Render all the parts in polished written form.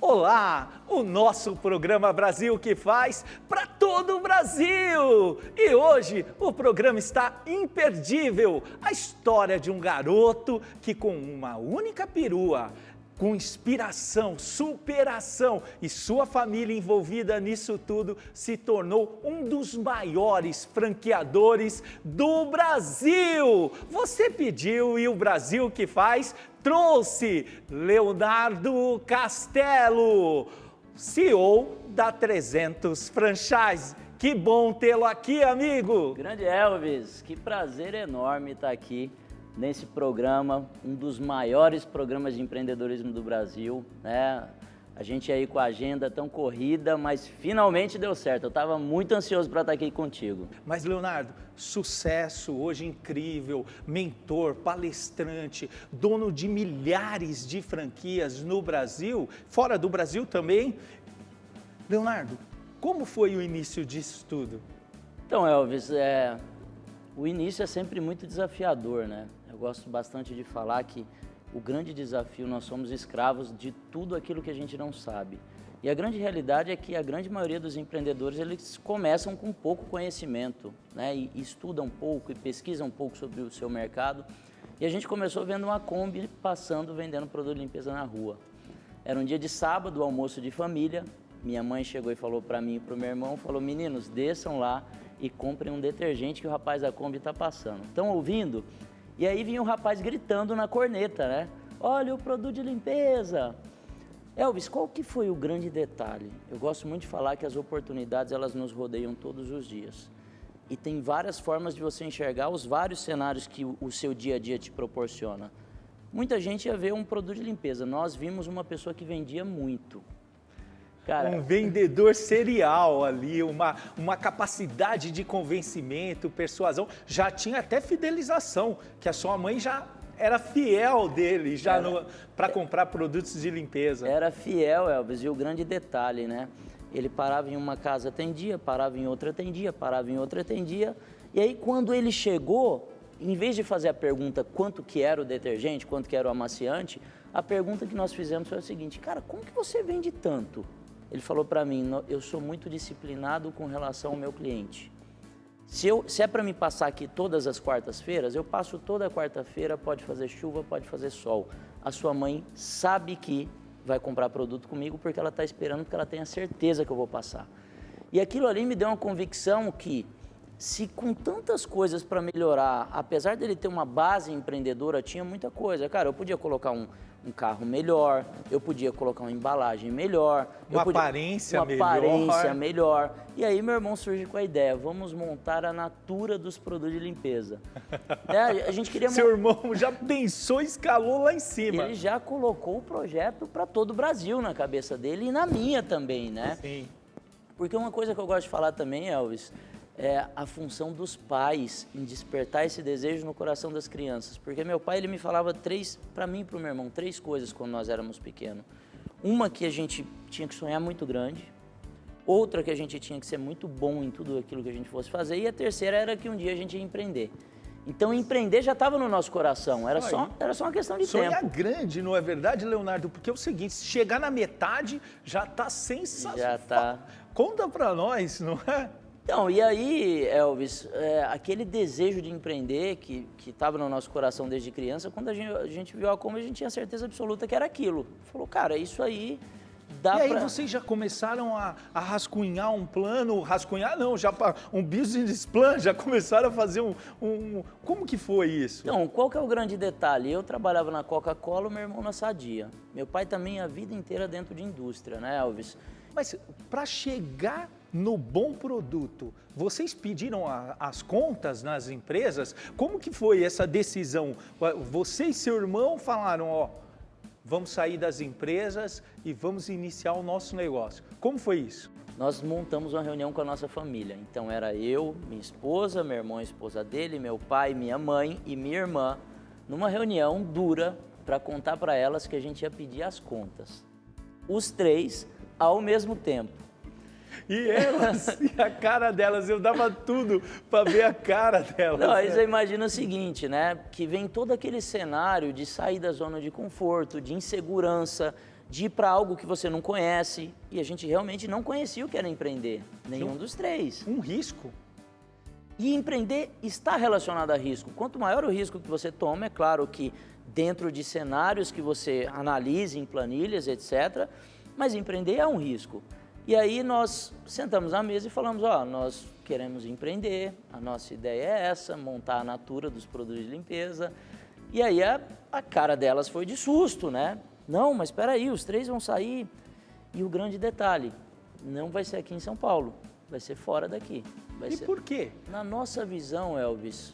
Olá, o nosso programa Brasil que faz para todo o Brasil. E hoje o programa está imperdível. A história de um garoto que com uma única perua, com inspiração, superação e sua família envolvida nisso tudo, se tornou um dos maiores franqueadores do Brasil. Você pediu e o Brasil que faz trouxe Leonardo Castelo, CEO da 300 Franchise. Que bom tê-lo aqui, amigo. Grande Elvis, que prazer enorme estar aqui nesse programa, um dos maiores programas de empreendedorismo do Brasil, né? A gente aí com a agenda tão corrida, mas finalmente deu certo. Eu estava muito ansioso para estar aqui contigo. Mas, Leonardo, sucesso, hoje incrível, mentor, palestrante, dono de milhares de franquias no Brasil, fora do Brasil também. Leonardo, como foi o início disso tudo? Então, Elvis, o início é sempre muito desafiador, né? Eu gosto bastante de falar que o grande desafio, nós somos escravos de tudo aquilo que a gente não sabe. E a grande realidade é que a grande maioria dos empreendedores, eles começam com pouco conhecimento, né? E estudam pouco e pesquisam um pouco sobre o seu mercado. E a gente começou vendo uma Kombi passando, vendendo produto de limpeza na rua. Era um dia de sábado, almoço de família. Minha mãe chegou e falou para mim e para o meu irmão, falou: meninos, desçam lá e comprem um detergente que o rapaz da Kombi está passando. Estão ouvindo? E aí vinha um rapaz gritando na corneta, né? Olha o produto de limpeza. Elvis, qual que foi o grande detalhe? Eu gosto muito de falar que as oportunidades, elas nos rodeiam todos os dias. E tem várias formas de você enxergar os vários cenários que o seu dia a dia te proporciona. Muita gente ia ver um produto de limpeza. Nós vimos uma pessoa que vendia muito. Cara, um vendedor serial ali, uma capacidade de convencimento, persuasão, já tinha até fidelização, que a sua mãe já era fiel dele já para comprar produtos de limpeza. Era fiel, Elvis, e o grande detalhe, né? Ele parava em uma casa, atendia, parava em outra, atendia, parava em outra, atendia. E aí, quando ele chegou, em vez de fazer a pergunta quanto que era o detergente, quanto que era o amaciante, a pergunta que nós fizemos foi o seguinte: cara, como que você vende tanto? Ele falou para mim: eu sou muito disciplinado com relação ao meu cliente. Se é para me passar aqui todas as quartas-feiras, eu passo toda quarta-feira, pode fazer chuva, pode fazer sol. A sua mãe sabe que vai comprar produto comigo porque ela está esperando, porque ela tem a certeza que eu vou passar. E aquilo ali me deu uma convicção que, se com tantas coisas para melhorar, apesar dele ter uma base empreendedora, tinha muita coisa. Cara, eu podia colocar um carro melhor, eu podia colocar uma embalagem melhor, uma aparência melhor. E aí meu irmão surge com a ideia: vamos montar a Natura dos produtos de limpeza. A gente queria. Seu irmão já pensou, escalou lá em cima. Ele já colocou o projeto para todo o Brasil na cabeça dele e na minha também, né? Sim. Porque uma coisa que eu gosto de falar também, Elvis, é a função dos pais em despertar esse desejo no coração das crianças. Porque meu pai, ele me falava para mim e para o meu irmão, três coisas quando nós éramos pequenos. Uma, que a gente tinha que sonhar muito grande. Outra, que a gente tinha que ser muito bom em tudo aquilo que a gente fosse fazer. E a terceira era que um dia a gente ia empreender. Então, empreender já estava no nosso coração, era só uma questão de tempo. Sonhar grande, não é verdade, Leonardo? Porque é o seguinte, se chegar na metade, já está sensacional. Já está. Conta para nós, não é? Então, e aí, Elvis, aquele desejo de empreender que estava no nosso coração desde criança, quando a gente viu a Kombi, a gente tinha certeza absoluta que era aquilo. Falou: cara, isso aí dá pra... E aí vocês já começaram a rascunhar um plano, já um business plan, já começaram a fazer Como que foi isso? Então, qual que é o grande detalhe? Eu trabalhava na Coca-Cola, o meu irmão na Sadia. Meu pai também a vida inteira dentro de indústria, né, Elvis? Mas para chegar no bom produto, vocês pediram as contas nas empresas? Como que foi essa decisão? Você e seu irmão falaram: ó, vamos sair das empresas e vamos iniciar o nosso negócio. Como foi isso? Nós montamos uma reunião com a nossa família. Então era eu, minha esposa, meu irmão, a esposa dele, meu pai, minha mãe e minha irmã, numa reunião dura para contar para elas que a gente ia pedir as contas. Os três ao mesmo tempo. E elas, e a cara delas, eu dava tudo para ver a cara delas. Não, aí você imagina o seguinte, né? Que vem todo aquele cenário de sair da zona de conforto, de insegurança, de ir para algo que você não conhece. E a gente realmente não conhecia o que era empreender, nenhum dos três. Um risco. E empreender está relacionado a risco. Quanto maior o risco que você toma, é claro que dentro de cenários que você analise em planilhas, etc., mas empreender é um risco. E aí nós sentamos na mesa e falamos, nós queremos empreender, a nossa ideia é essa, montar a Natura dos produtos de limpeza. E aí a cara delas foi de susto, né? Não, mas espera aí, os três vão sair. E o grande detalhe, não vai ser aqui em São Paulo, vai ser fora daqui. E por quê? Na nossa visão, Elvis,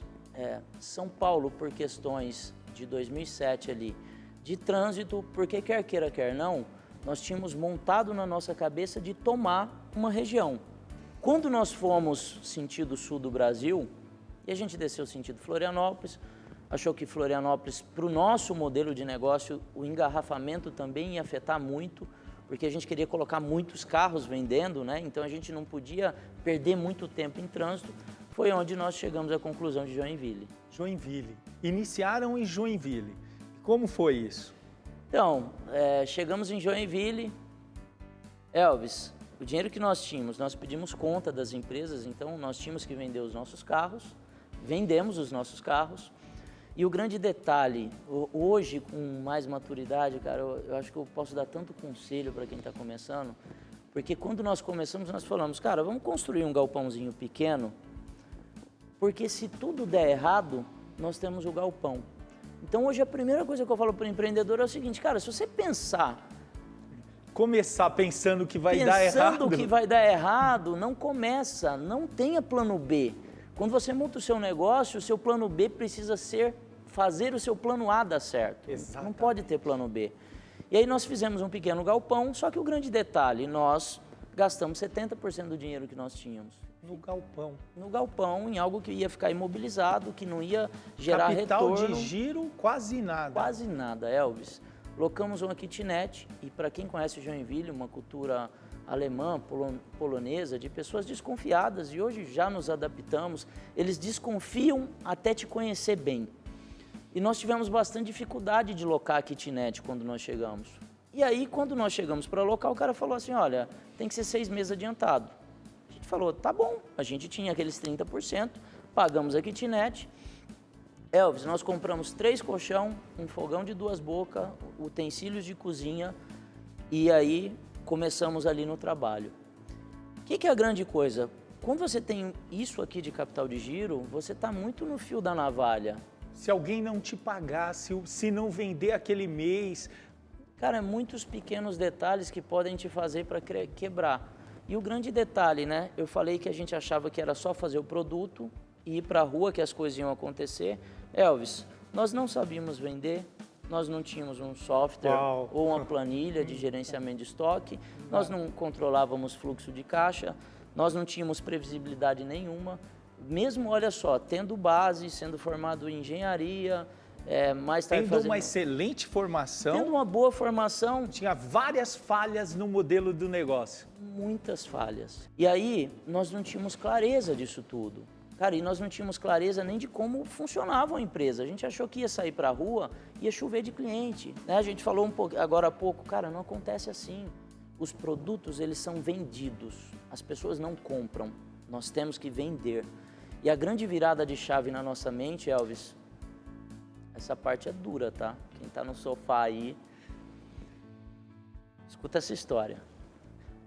São Paulo, por questões de 2007 ali, de trânsito, porque quer queira, quer não, nós tínhamos montado na nossa cabeça de tomar uma região. Quando nós fomos sentido sul do Brasil, e a gente desceu sentido Florianópolis, achou que Florianópolis, para o nosso modelo de negócio, o engarrafamento também ia afetar muito, porque a gente queria colocar muitos carros vendendo, né? Então a gente não podia perder muito tempo em trânsito. Foi onde nós chegamos à conclusão de Joinville. Joinville. Iniciaram em Joinville. Como foi isso? Então, chegamos em Joinville. Elvis, o dinheiro que nós tínhamos, nós pedimos conta das empresas, então nós tínhamos que vender os nossos carros, vendemos os nossos carros. E o grande detalhe, hoje com mais maturidade, cara, eu acho que eu posso dar tanto conselho para quem está começando, porque quando nós começamos, nós falamos, cara, vamos construir um galpãozinho pequeno, porque se tudo der errado, nós temos o galpão. Então hoje a primeira coisa que eu falo para o empreendedor é o seguinte, cara, se você começar pensando que vai dar errado. Pensando que vai dar errado, não começa, não tenha plano B. Quando você monta o seu negócio, o seu plano B precisa ser fazer o seu plano A dar certo. Exatamente. Não pode ter plano B. E aí nós fizemos um pequeno galpão, só que o grande detalhe, nós gastamos 70% do dinheiro que nós tínhamos. No galpão. No galpão, em algo que ia ficar imobilizado, que não ia gerar retorno. Capital de giro, quase nada. Quase nada, Elvis. Locamos uma kitnet, e para quem conhece Joinville, uma cultura alemã, polonesa, de pessoas desconfiadas, e hoje já nos adaptamos, eles desconfiam até te conhecer bem. E nós tivemos bastante dificuldade de locar a kitnet quando nós chegamos. E aí, quando nós chegamos para locar, o cara falou assim, olha, tem que ser 6 meses adiantado. A gente falou, tá bom, a gente tinha aqueles 30%, pagamos a kitnet. Elvis, nós compramos 3 colchão, um fogão de 2 bocas, utensílios de cozinha, e aí começamos ali no trabalho. O que é a grande coisa? Quando você tem isso aqui de capital de giro, você está muito no fio da navalha. Se alguém não te pagar, se não vender aquele mês... Cara, muitos pequenos detalhes que podem te fazer para quebrar. E o grande detalhe, né? Eu falei que a gente achava que era só fazer o produto e ir para a rua que as coisas iam acontecer. Elvis, nós não sabíamos vender, nós não tínhamos um software ou uma planilha de gerenciamento de estoque, nós não controlávamos fluxo de caixa, nós não tínhamos previsibilidade nenhuma. Mesmo, olha só, tendo base, sendo formado em engenharia, mais tarde tendo uma excelente formação. Tendo uma boa formação. Tinha várias falhas no modelo do negócio. Muitas falhas. E aí, nós não tínhamos clareza disso tudo. Cara, e nós não tínhamos clareza nem de como funcionava a empresa. A gente achou que ia sair para a rua, ia chover de cliente. Né? A gente falou agora há pouco, cara, não acontece assim. Os produtos, eles são vendidos. As pessoas não compram. Nós temos que vender. E a grande virada de chave na nossa mente, Elvis, essa parte é dura, tá? Quem tá no sofá aí, escuta essa história.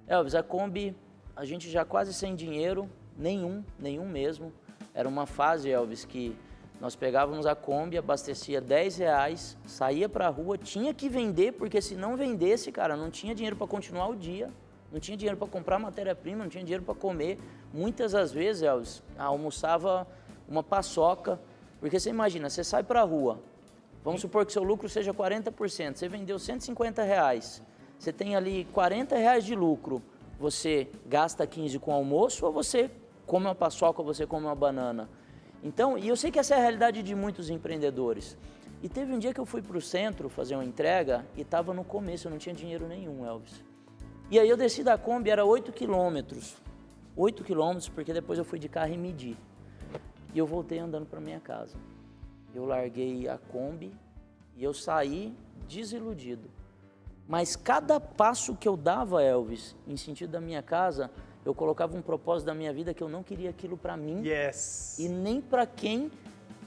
Elvis, a Kombi, a gente já quase sem dinheiro, nenhum mesmo. Era uma fase, Elvis, que nós pegávamos a Kombi, abastecia R$10, saía pra rua, tinha que vender, porque se não vendesse, cara, não tinha dinheiro para continuar o dia, não tinha dinheiro para comprar matéria-prima, não tinha dinheiro para comer. Muitas das vezes, Elvis, almoçava uma paçoca, porque você imagina, você sai pra rua, vamos supor que seu lucro seja 40%, você vendeu R$150, você tem ali R$40 de lucro, você gasta 15 com almoço ou você come uma paçoca ou você come uma banana? Então, e eu sei que essa é a realidade de muitos empreendedores. E teve um dia que eu fui para o centro fazer uma entrega e estava no começo, eu não tinha dinheiro nenhum, Elvis. E aí eu desci da Kombi, era 8 quilômetros, porque depois eu fui de carro e medi. E eu voltei andando para minha casa. Eu larguei a Kombi e eu saí desiludido. Mas cada passo que eu dava, Elvis, em sentido da minha casa, eu colocava um propósito da minha vida que eu não queria aquilo para mim e nem para quem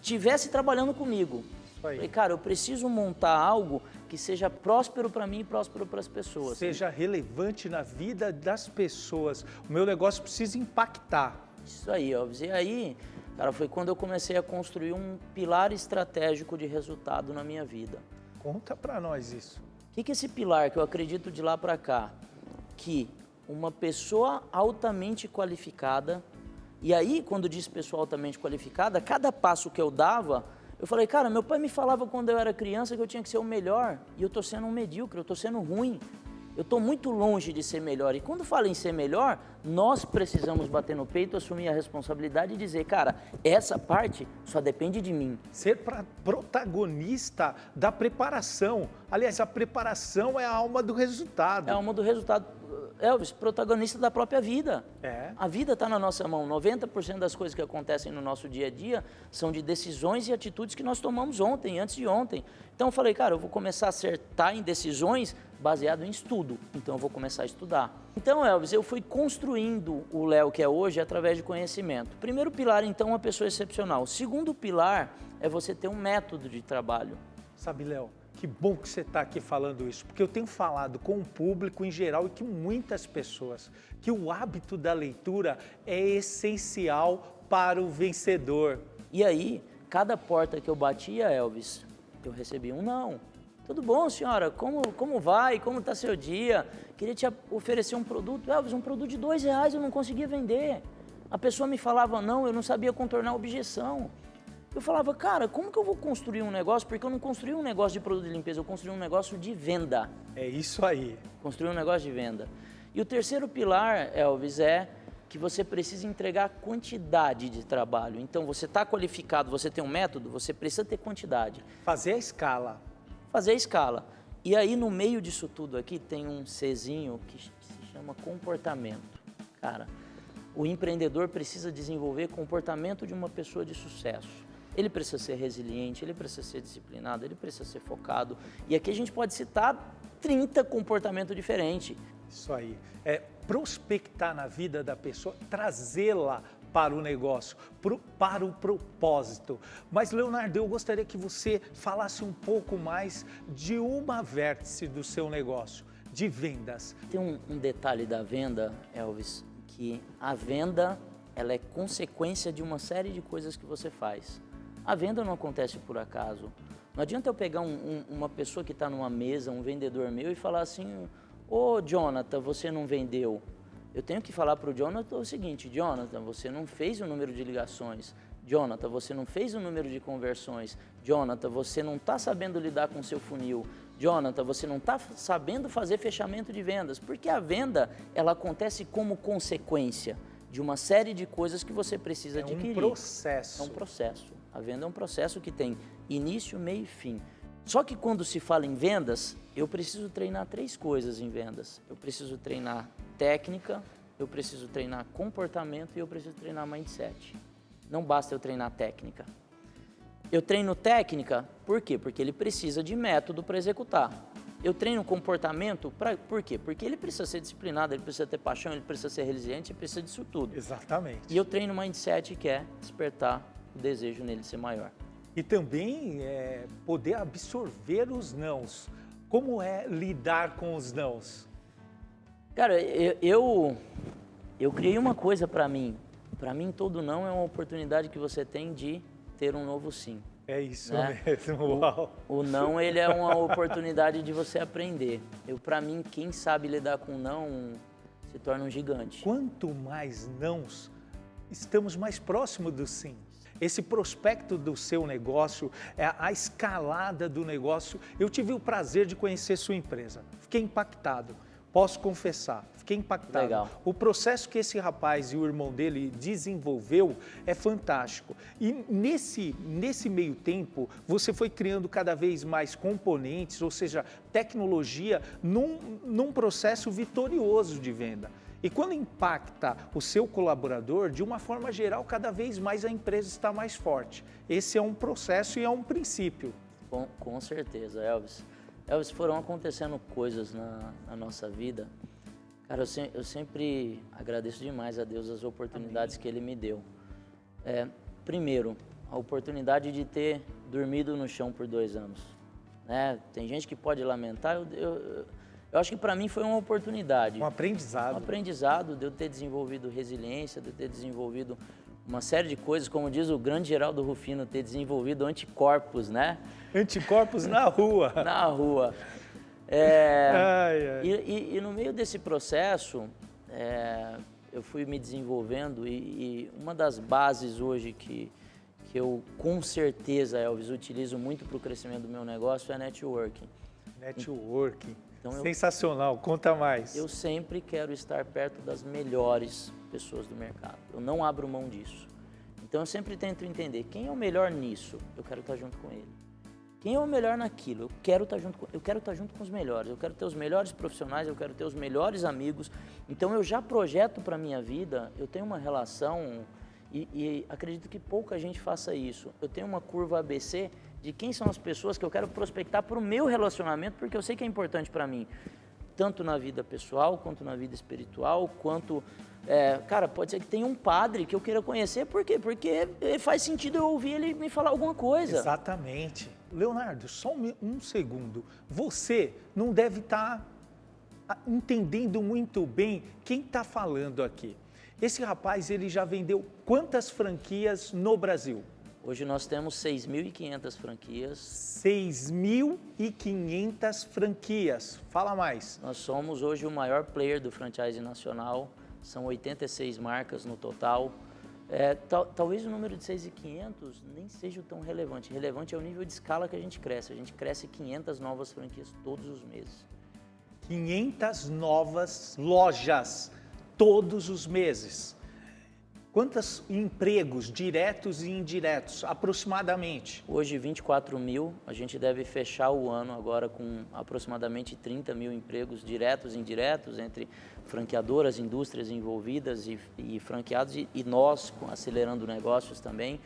estivesse trabalhando comigo. Falei, cara, eu preciso montar algo que seja próspero para mim e próspero para as pessoas. Seja relevante na vida das pessoas. O meu negócio precisa impactar. Isso aí, Elvis. E aí, cara, foi quando eu comecei a construir um pilar estratégico de resultado na minha vida. Conta para nós isso. O que é esse pilar que eu acredito de lá para cá? Que uma pessoa altamente qualificada, e aí, quando diz pessoa altamente qualificada, cada passo que eu dava, eu falei, cara, meu pai me falava quando eu era criança que eu tinha que ser o melhor, e eu estou sendo um medíocre, eu estou sendo ruim. Eu estou muito longe de ser melhor. E quando fala em ser melhor, nós precisamos bater no peito, assumir a responsabilidade e dizer, cara, essa parte só depende de mim. Ser protagonista da preparação. Aliás, a preparação é a alma do resultado. É a alma do resultado. Elvis, protagonista da própria vida. A vida está na nossa mão. 90% das coisas que acontecem no nosso dia a dia são de decisões e atitudes que nós tomamos ontem, antes de ontem. Então eu falei, cara, eu vou começar a acertar em decisões baseado em estudo. Então eu vou começar a estudar. Então, Elvis, eu fui construindo o Léo que é hoje através de conhecimento. Primeiro pilar, então, uma pessoa excepcional. Segundo pilar é você ter um método de trabalho. Sabe, Léo, que bom que você está aqui falando isso, porque eu tenho falado com o público em geral e que muitas pessoas, que o hábito da leitura é essencial para o vencedor. E aí, cada porta que eu batia, Elvis, eu recebia um não. Tudo bom, senhora? Como vai? Como está seu dia? Queria te oferecer um produto. Elvis, um produto de R$2 eu não conseguia vender. A pessoa me falava não, eu não sabia contornar a objeção. Eu falava, cara, como que eu vou construir um negócio? Porque eu não construí um negócio de produto de limpeza, eu construí um negócio de venda. É isso aí. Construir um negócio de venda. E o terceiro pilar, Elvis, é que você precisa entregar quantidade de trabalho. Então, você está qualificado, você tem um método, você precisa ter quantidade. Fazer a escala. Fazer a escala. E aí, no meio disso tudo aqui, tem um Czinho que se chama comportamento. Cara, o empreendedor precisa desenvolver comportamento de uma pessoa de sucesso. Ele precisa ser resiliente, ele precisa ser disciplinado, ele precisa ser focado. E aqui a gente pode citar 30 comportamentos diferentes. Isso aí. É prospectar na vida da pessoa, trazê-la para o negócio, para o propósito. Mas, Leonardo, eu gostaria que você falasse um pouco mais de uma vértice do seu negócio, de vendas. Tem um detalhe da venda, Elvis, que a venda ela é consequência de uma série de coisas que você faz. A venda não acontece por acaso. Não adianta eu pegar uma pessoa que está numa mesa, um vendedor meu, e falar assim, ô Jonathan, você não vendeu. Eu tenho que falar para o Jonathan o seguinte, Jonathan, você não fez o número de ligações. Jonathan, você não fez o número de conversões. Jonathan, você não está sabendo lidar com o seu funil. Jonathan, você não está sabendo fazer fechamento de vendas. Porque a venda, ela acontece como consequência de uma série de coisas que você precisa adquirir. É um processo. É um processo. A venda é um processo que tem início, meio e fim. Só que quando se fala em vendas, eu preciso treinar 3 coisas em vendas. Eu preciso treinar técnica, eu preciso treinar comportamento e eu preciso treinar mindset. Não basta eu treinar técnica. Eu treino técnica, por quê? Porque ele precisa de método para executar. Eu treino comportamento, por quê? Porque ele precisa ser disciplinado, ele precisa ter paixão, ele precisa ser resiliente, ele precisa disso tudo. Exatamente. E eu treino mindset, que é despertar o desejo nele ser maior. E também poder absorver os nãos. Como é lidar com os nãos? Cara, eu criei uma coisa para mim. Para mim, todo não é uma oportunidade que você tem de ter um novo sim. É isso, né? Mesmo. Uau. O não, ele é uma oportunidade de você aprender. Para mim, quem sabe lidar com não se torna um gigante. Quanto mais nãos, estamos mais próximos do sim. Esse prospecto do seu negócio, a escalada do negócio. Eu tive o prazer de conhecer sua empresa. Fiquei impactado. Posso confessar, fiquei impactado. Legal. O processo que esse rapaz e o irmão dele desenvolveu é fantástico. E nesse meio tempo, você foi criando cada vez mais componentes, ou seja, tecnologia, num processo vitorioso de venda. E quando impacta o seu colaborador, de uma forma geral, cada vez mais a empresa está mais forte. Esse é um processo e é um princípio. Com certeza, Elvis. Elvis, foram acontecendo coisas na nossa vida. Cara, eu sempre agradeço demais a Deus as oportunidades que Ele me deu. Primeiro, a oportunidade de ter dormido no chão por 2 anos. Né? Tem gente que pode lamentar, eu acho que para mim foi uma oportunidade. Um aprendizado. Um aprendizado de eu ter desenvolvido resiliência, de eu ter desenvolvido uma série de coisas, como diz o grande Geraldo Rufino, ter desenvolvido anticorpos, né? Anticorpos na rua. Na rua. Ai, ai. E no meio desse processo, eu fui me desenvolvendo e uma das bases hoje que eu, com certeza, Elvis, utilizo muito para o crescimento do meu negócio é networking. Networking. Então, sensacional, conta mais. Eu sempre quero estar perto das melhores pessoas do mercado. Eu não abro mão disso. Então eu sempre tento entender quem é o melhor nisso, eu quero estar junto com ele. Quem é o melhor naquilo, eu quero estar junto com os melhores. Eu quero ter os melhores profissionais, eu quero ter os melhores amigos. Então eu já projeto para a minha vida, eu tenho uma relação e acredito que pouca gente faça isso. Eu tenho uma curva ABC de quem são as pessoas que eu quero prospectar para o meu relacionamento, porque eu sei que é importante para mim, tanto na vida pessoal, quanto na vida espiritual, quanto... cara, pode ser que tenha um padre que eu queira conhecer, por quê? Porque faz sentido eu ouvir ele me falar alguma coisa. Exatamente. Leonardo, só um segundo. Você não deve estar entendendo muito bem quem está falando aqui. Esse rapaz, ele já vendeu quantas franquias no Brasil? Hoje nós temos 6.500 franquias. 6.500 franquias. Fala mais. Nós somos hoje o maior player do franchise nacional. São 86 marcas no total. Talvez o número de 6.500 nem seja tão relevante. Relevante é o nível de escala que a gente cresce. A gente cresce 500 novas franquias todos os meses. 500 novas lojas todos os meses. Quantos empregos diretos e indiretos, aproximadamente? Hoje, 24 mil. A gente deve fechar o ano agora com aproximadamente 30 mil empregos diretos e indiretos entre franqueadoras, indústrias envolvidas e franqueados e nós acelerando negócios também.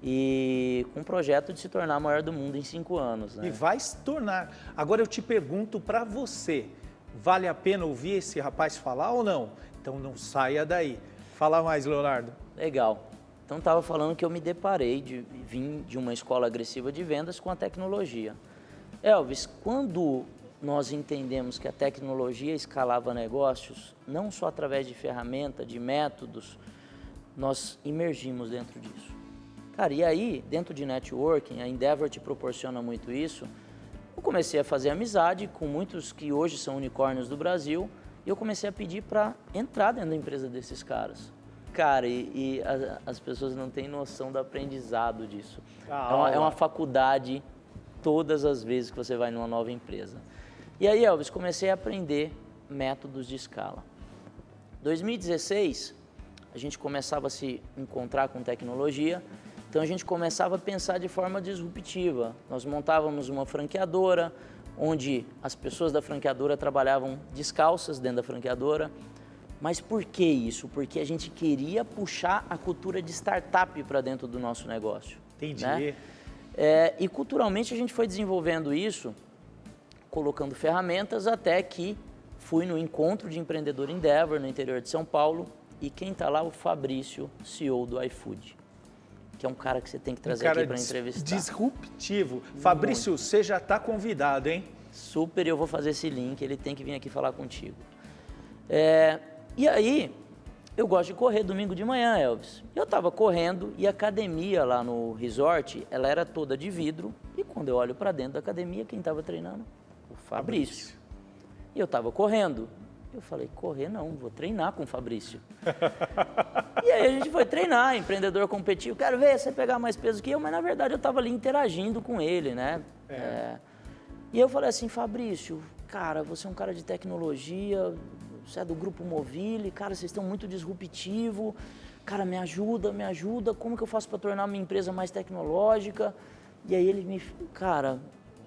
E com um projeto de se tornar a maior do mundo em 5 anos. Né? E vai se tornar. Agora eu te pergunto para você, vale a pena ouvir esse rapaz falar ou não? Então não saia daí. Fala mais, Leonardo. Legal. Então, estava falando que eu me deparei de vir de uma escola agressiva de vendas com a tecnologia. Elvis, quando nós entendemos que a tecnologia escalava negócios, não só através de ferramenta, de métodos, nós imergimos dentro disso. Cara, e aí, dentro de networking, a Endeavor te proporciona muito isso, eu comecei a fazer amizade com muitos que hoje são unicórnios do Brasil, e eu comecei a pedir para entrar dentro da empresa desses caras. Cara, as pessoas não têm noção do aprendizado disso. É uma faculdade todas as vezes que você vai numa nova empresa. E aí, Elvis, comecei a aprender métodos de escala. 2016, a gente começava a se encontrar com tecnologia, então a gente começava a pensar de forma disruptiva. Nós montávamos uma franqueadora, onde as pessoas da franqueadora trabalhavam descalças dentro da franqueadora. Mas por que isso? Porque a gente queria puxar a cultura de startup para dentro do nosso negócio. Entendi. Né? E culturalmente a gente foi desenvolvendo isso, colocando ferramentas, até que fui no encontro de empreendedor Endeavor, no interior de São Paulo, e quem está lá? O Fabrício, CEO do iFood, que é um cara que você tem que trazer aqui para entrevistar. Disruptivo. Fabrício, você já está convidado, hein? Super, eu vou fazer esse link, ele tem que vir aqui falar contigo. E aí, eu gosto de correr domingo de manhã, Elvis. Eu estava correndo e a academia lá no resort, ela era toda de vidro. E quando eu olho para dentro da academia, quem estava treinando? O Fabrício. E eu estava correndo. Eu falei, correr não, vou treinar com o Fabrício. E aí a gente foi treinar, empreendedor competitivo. Quero ver você pegar mais peso que eu, mas na verdade eu estava ali interagindo com ele, né? E eu falei assim, Fabrício, cara, você é um cara de tecnologia, você é do Grupo Movile, cara, vocês estão muito disruptivo, cara, me ajuda, como que eu faço para tornar minha empresa mais tecnológica? E aí ele cara,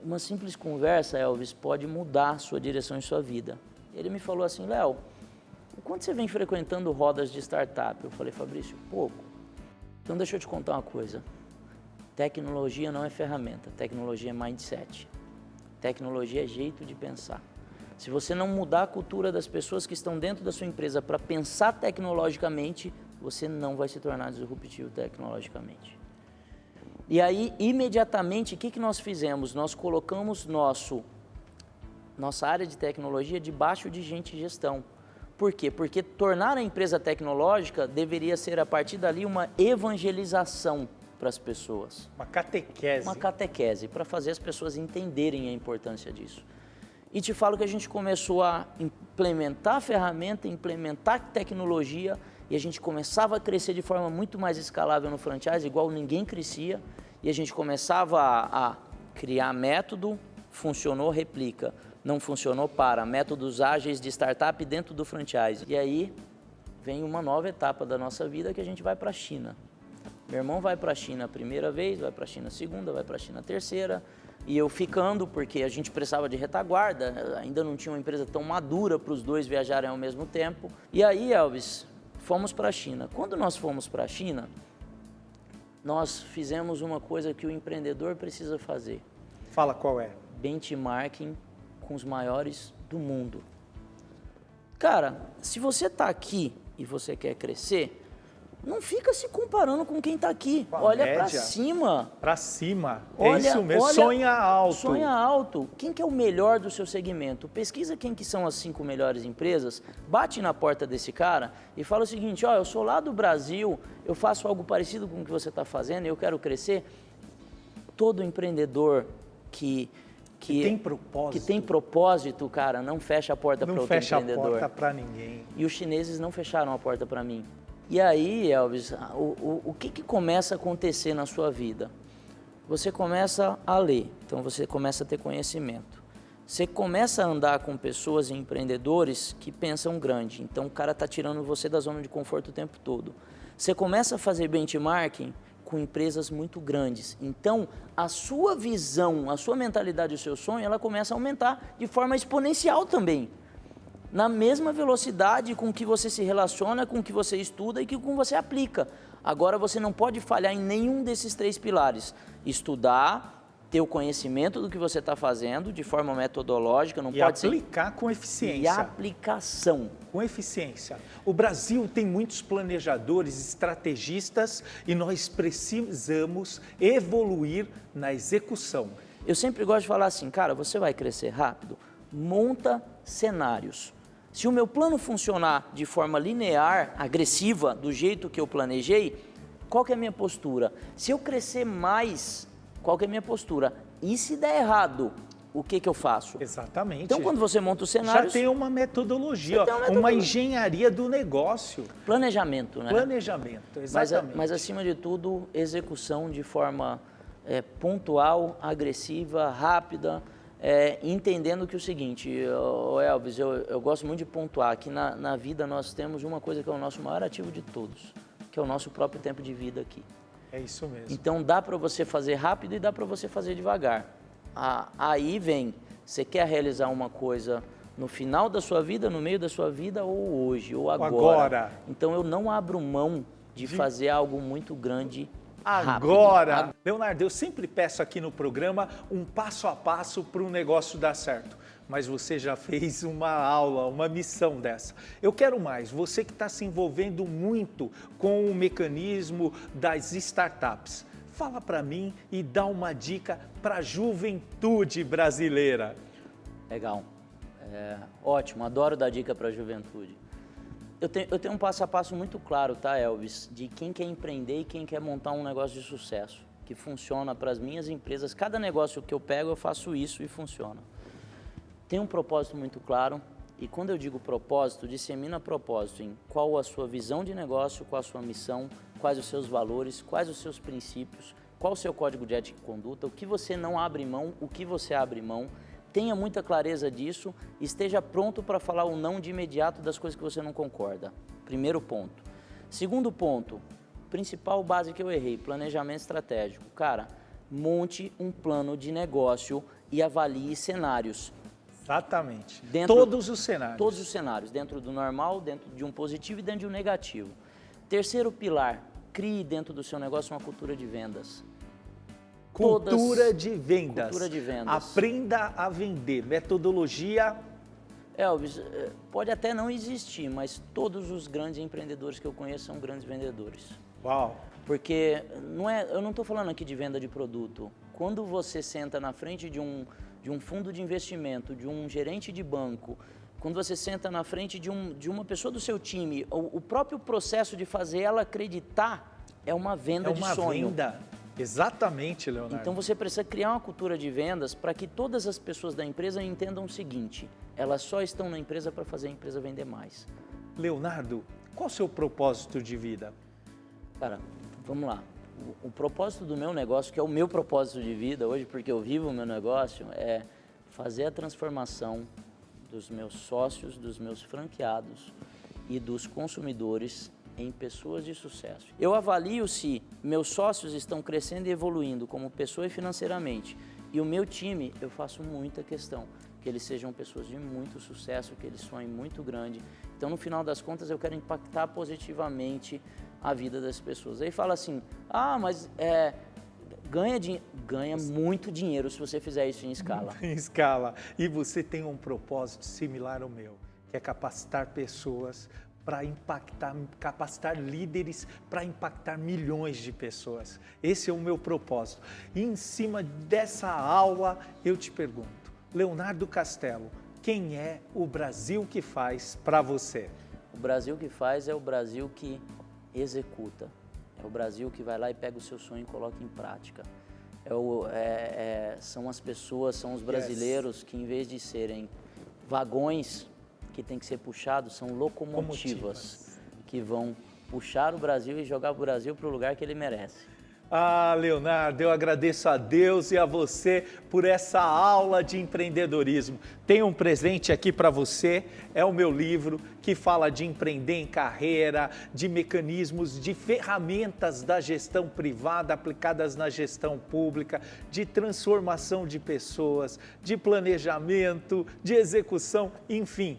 uma simples conversa, Elvis, pode mudar a sua direção em sua vida. Ele me falou assim, Léo, quando você vem frequentando rodas de startup? Eu falei, Fabrício, pouco. Então deixa eu te contar uma coisa, tecnologia não é ferramenta, tecnologia é mindset. Tecnologia é jeito de pensar. Se você não mudar a cultura das pessoas que estão dentro da sua empresa para pensar tecnologicamente, você não vai se tornar disruptivo tecnologicamente. E aí, imediatamente, o que nós fizemos? Nós colocamos nossa área de tecnologia debaixo de gente de gestão. Por quê? Porque tornar a empresa tecnológica deveria ser, a partir dali, uma evangelização para as pessoas. Uma catequese. Uma catequese, para fazer as pessoas entenderem a importância disso. E te falo que a gente começou a implementar a ferramenta, implementar tecnologia, e a gente começava a crescer de forma muito mais escalável no franchise, igual ninguém crescia, e a gente começava a criar método, funcionou, replica, não funcionou, para, métodos ágeis de startup dentro do franchise. E aí vem uma nova etapa da nossa vida que a gente vai para a China. Meu irmão vai para a China a primeira vez, vai para a China a segunda, vai para a China a terceira, e eu ficando, porque a gente precisava de retaguarda, ainda não tinha uma empresa tão madura para os dois viajarem ao mesmo tempo. E aí, Elvis, fomos para a China. Quando nós fomos para a China, nós fizemos uma coisa que o empreendedor precisa fazer. Fala qual é. Benchmarking com os maiores do mundo. Cara, se você está aqui e você quer crescer, não fica se comparando com quem está aqui. Olha para cima. Para cima. Olha, é isso mesmo. olha, sonha alto. Sonha alto. Quem que é o melhor do seu segmento? Pesquisa quem que são as 5 melhores empresas, bate na porta desse cara e fala o seguinte, ó, eu sou lá do Brasil, eu faço algo parecido com o que você está fazendo, eu quero crescer. Todo empreendedor que tem propósito, cara, não fecha a porta para outro empreendedor. Não fecha a porta para ninguém. E os chineses não fecharam a porta para mim. E aí, Elvis, o que começa a acontecer na sua vida? Você começa a ler, então você começa a ter conhecimento. Você começa a andar com pessoas e empreendedores que pensam grande, então o cara está tirando você da zona de conforto o tempo todo. Você começa a fazer benchmarking com empresas muito grandes, então a sua visão, a sua mentalidade, o seu sonho, ela começa a aumentar de forma exponencial também. Na mesma velocidade com que você se relaciona, com que você estuda e com que você aplica. Agora você não pode falhar em nenhum desses 3 pilares. Estudar, ter o conhecimento do que você está fazendo de forma metodológica, não pode ser... E aplicar com eficiência. E aplicação. Com eficiência. O Brasil tem muitos planejadores, estrategistas e nós precisamos evoluir na execução. Eu sempre gosto de falar assim, cara, você vai crescer rápido, monta cenários. Se o meu plano funcionar de forma linear, agressiva, do jeito que eu planejei, qual que é a minha postura? Se eu crescer mais, qual que é a minha postura? E se der errado, o que eu faço? Exatamente. Então, quando você monta os cenários... Já tem uma metodologia, uma engenharia do negócio. Planejamento, né? Planejamento, exatamente. Mas acima de tudo, execução de forma pontual, agressiva, rápida, entendendo que o seguinte, Elvis, eu gosto muito de pontuar que na vida nós temos uma coisa que é o nosso maior ativo de todos, que é o nosso próprio tempo de vida aqui. É isso mesmo. Então dá para você fazer rápido e dá para você fazer devagar. Aí vem, você quer realizar uma coisa no final da sua vida, no meio da sua vida ou hoje, ou agora. Então eu não abro mão de fazer algo muito grande agora. Rápido. Leonardo, eu sempre peço aqui no programa um passo a passo para um negócio dar certo. Mas você já fez uma aula, uma missão dessa. Eu quero mais, você que está se envolvendo muito com o mecanismo das startups. Fala para mim e dá uma dica para a juventude brasileira. Legal. Ótimo, adoro dar dica para a juventude. Eu tenho um passo a passo muito claro, tá, Elvis? De quem quer empreender e quem quer montar um negócio de sucesso, que funciona para as minhas empresas. Cada negócio que eu pego, eu faço isso e funciona. Tem um propósito muito claro, e quando eu digo propósito, dissemina propósito em qual a sua visão de negócio, qual a sua missão, quais os seus valores, quais os seus princípios, qual o seu código de ética e conduta, o que você não abre mão, o que você abre mão. Tenha muita clareza disso, esteja pronto para falar o não de imediato das coisas que você não concorda. Primeiro ponto. Segundo ponto, principal base que eu errei, planejamento estratégico. Cara, monte um plano de negócio e avalie cenários. Exatamente. Todos os cenários. Todos os cenários, dentro do normal, dentro de um positivo e dentro de um negativo. Terceiro pilar, crie dentro do seu negócio uma cultura de vendas. Cultura de vendas. Cultura de vendas. Aprenda a vender. Metodologia. Elvis, pode até não existir, mas todos os grandes empreendedores que eu conheço são grandes vendedores. Uau! Porque eu não estou falando aqui de venda de produto. Quando você senta na frente de um fundo de investimento, de um gerente de banco, quando você senta na frente de uma pessoa do seu time, o próprio processo de fazer ela acreditar é uma venda de sonho. É uma venda. Exatamente, Leonardo. Então você precisa criar uma cultura de vendas para que todas as pessoas da empresa entendam o seguinte: elas só estão na empresa para fazer a empresa vender mais. Leonardo, qual o seu propósito de vida? Cara, vamos lá. O propósito do meu negócio, que é o meu propósito de vida hoje, porque eu vivo o meu negócio, é fazer a transformação dos meus sócios, dos meus franqueados e dos consumidores em pessoas de sucesso. Eu avalio se meus sócios estão crescendo e evoluindo como pessoa e financeiramente, e o meu time, eu faço muita questão que eles sejam pessoas de muito sucesso, que eles sonhem muito grande. Então, no final das contas, eu quero impactar positivamente a vida das pessoas. Aí fala assim, mas ganha muito dinheiro se você fizer isso em escala. Em escala. E você tem um propósito similar ao meu, que é capacitar pessoas para impactar, capacitar líderes para impactar milhões de pessoas. Esse é o meu propósito. E em cima dessa aula, eu te pergunto, Leonardo Castelo, quem é o Brasil que faz para você? O Brasil que faz é o Brasil que executa. É o Brasil que vai lá e pega o seu sonho e coloca em prática. São as pessoas, são os brasileiros que, em vez de serem vagões que tem que ser puxados, são locomotivas que vão puxar o Brasil e jogar o Brasil para o lugar que ele merece. Leonardo, eu agradeço a Deus e a você por essa aula de empreendedorismo. Tem um presente aqui para você, é o meu livro que fala de empreender em carreira, de mecanismos, de ferramentas da gestão privada aplicadas na gestão pública, de transformação de pessoas, de planejamento, de execução, enfim.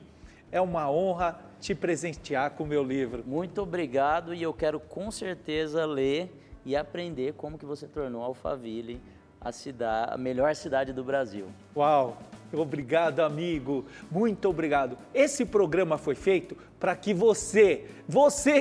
É uma honra te presentear com o meu livro. Muito obrigado e eu quero com certeza ler e aprender como que você tornou Alphaville a melhor cidade do Brasil. Uau! Obrigado, amigo. Muito obrigado. Esse programa foi feito para que você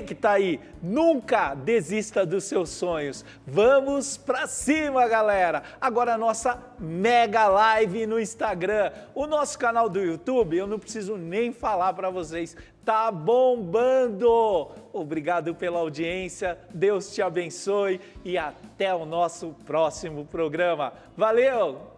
que está aí, nunca desista dos seus sonhos. Vamos para cima, galera! Agora a nossa mega live no Instagram. O nosso canal do YouTube, eu não preciso nem falar para vocês, tá bombando! Obrigado pela audiência, Deus te abençoe e até o nosso próximo programa. Valeu!